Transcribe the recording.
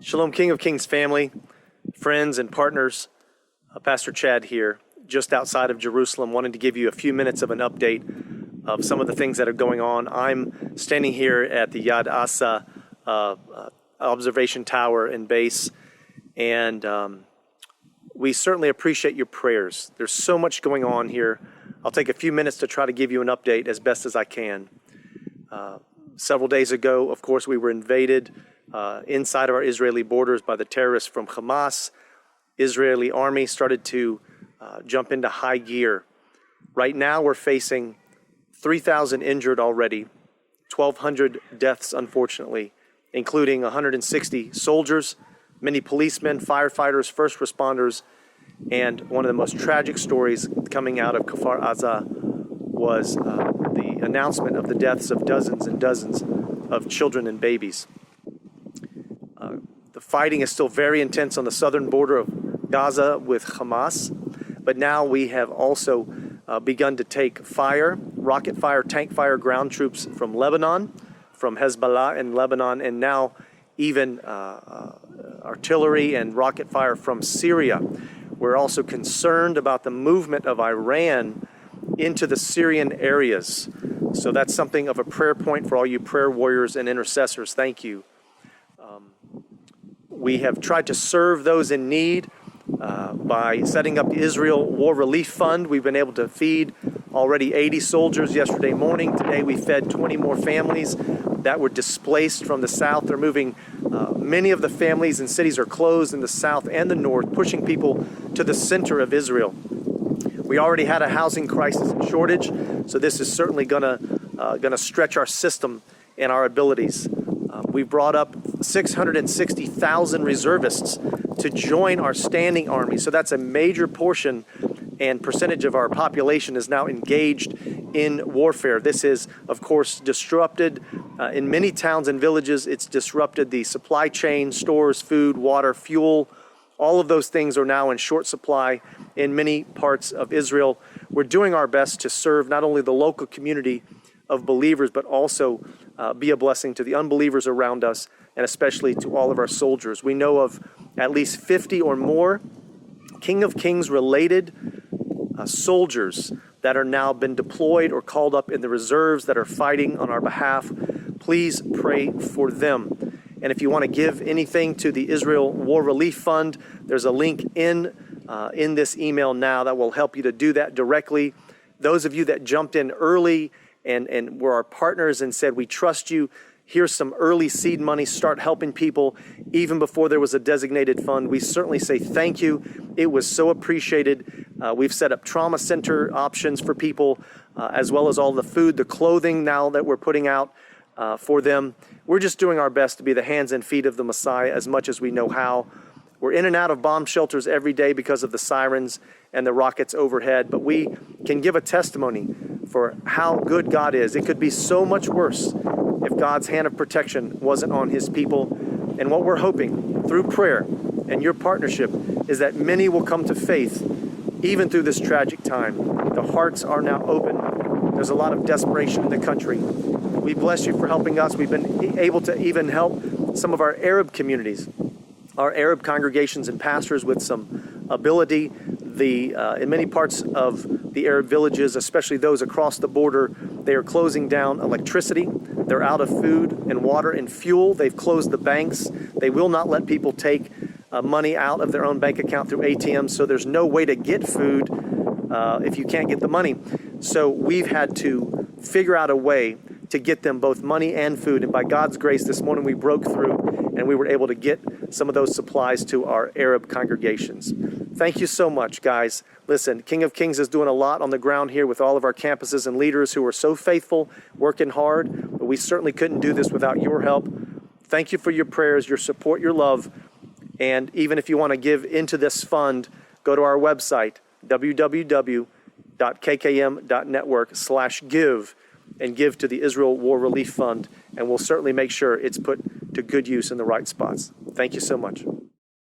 Shalom, King of Kings family, friends and partners. Pastor Chad here, just outside of Jerusalem, wanted to give you a few minutes of an update of some of the things that are going on. I'm standing here at the Yad Asa observation tower and base, and we certainly appreciate your prayers. There's so much going on here. I'll take a few minutes to try to give you an update as best as I can. Several days ago, of course, we were invaded inside of our Israeli borders by the terrorists from Hamas. Israeli army started to jump into high gear. Right now we're facing 3,000 injured already, 1,200 deaths unfortunately, including 160 soldiers, many policemen, firefighters, first responders, and one of the most tragic stories coming out of Kfar Aza was the announcement of the deaths of dozens and dozens of children and babies. The fighting is still very intense on the southern border of Gaza with Hamas, but now we have also begun to take fire, rocket fire, tank fire, ground troops from Lebanon, from Hezbollah in Lebanon, and now even artillery and rocket fire from Syria. We're also concerned about the movement of Iran into the Syrian areas. So that's something of a prayer point for all you prayer warriors and intercessors. Thank you. We have tried to serve those in need by setting up the Israel War Relief Fund. We've been able to feed already 80 soldiers yesterday morning. Today we fed 20 more families that were displaced from the south. They're moving. Many of the families and cities are closed in the south and the north, pushing people to the center of Israel. We already had a housing crisis and shortage, so this is certainly gonna stretch our system and our abilities. We brought up 660,000 reservists to join our standing army. So that's a major portion and percentage of our population is now engaged in warfare. This is, of course, disrupted in many towns and villages. It's disrupted the supply chain, stores, food, water, fuel. All of those things are now in short supply in many parts of Israel. We're doing our best to serve not only the local community of believers, but also be a blessing to the unbelievers around us, and especially to all of our soldiers. We know of at least 50 or more King of Kings related soldiers that are now been deployed or called up in the reserves that are fighting on our behalf. Please pray for them. And if you want to give anything to the Israel War Relief Fund, there's a link in this email now that will help you to do that directly. Those of you that jumped in early and were our partners and said, we trust you, here's some early seed money, start helping people even before there was a designated fund. We certainly say thank you. It was so appreciated. We've set up trauma center options for people, as well as all the food, the clothing now that we're putting out for them. We're just doing our best to be the hands and feet of the Messiah as much as we know how. We're in and out of bomb shelters every day because of the sirens and the rockets overhead, but we can give a testimony for how good God is. It could be so much worse if God's hand of protection wasn't on his people. And what we're hoping through prayer and your partnership is that many will come to faith even through this tragic time. The hearts are now open. There's a lot of desperation in the country. We bless you for helping us. We've been able to even help some of our Arab communities, our Arab congregations and pastors with some ability. In many parts of the Arab villages, especially those across the border, they are closing down electricity. They're out of food and water and fuel. They've closed the banks. They will not let people take money out of their own bank account through ATMs, so there's no way to get food if you can't get the money. So we've had to figure out a way to get them both money and food. And by God's grace, this morning we broke through and we were able to get some of those supplies to our Arab congregations. Thank you so much, guys. Listen, King of Kings is doing a lot on the ground here with all of our campuses and leaders who are so faithful, working hard, but we certainly couldn't do this without your help. Thank you for your prayers, your support, your love. And even if you want to give into this fund, go to our website, www.kkm.network/give, and give to the Israel War Relief Fund, and we'll certainly make sure it's put to good use in the right spots. Thank you so much.